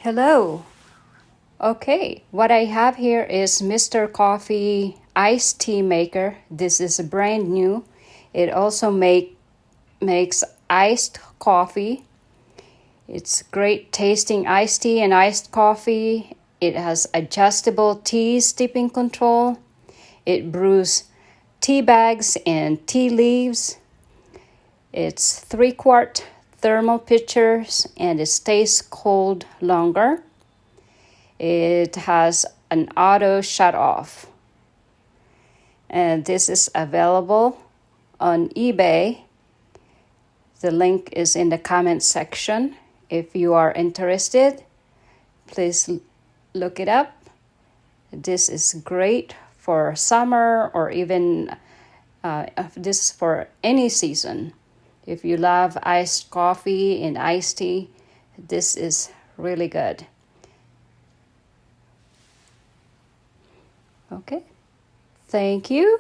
Hello. Okay, what I have here is Mr. Coffee iced tea maker. This is brand new. It also makes iced coffee. It's great tasting iced tea and iced coffee. It has adjustable tea steeping control. It brews tea bags and tea leaves. It's 3-quart thermal pitchers and it stays cold longer. It has an auto shut off. And this is available on eBay. The link is in the comment section. If you are interested, please look it up. This is great for summer or even this is for any season. If you love iced coffee and iced tea, this is really good. Okay, thank you.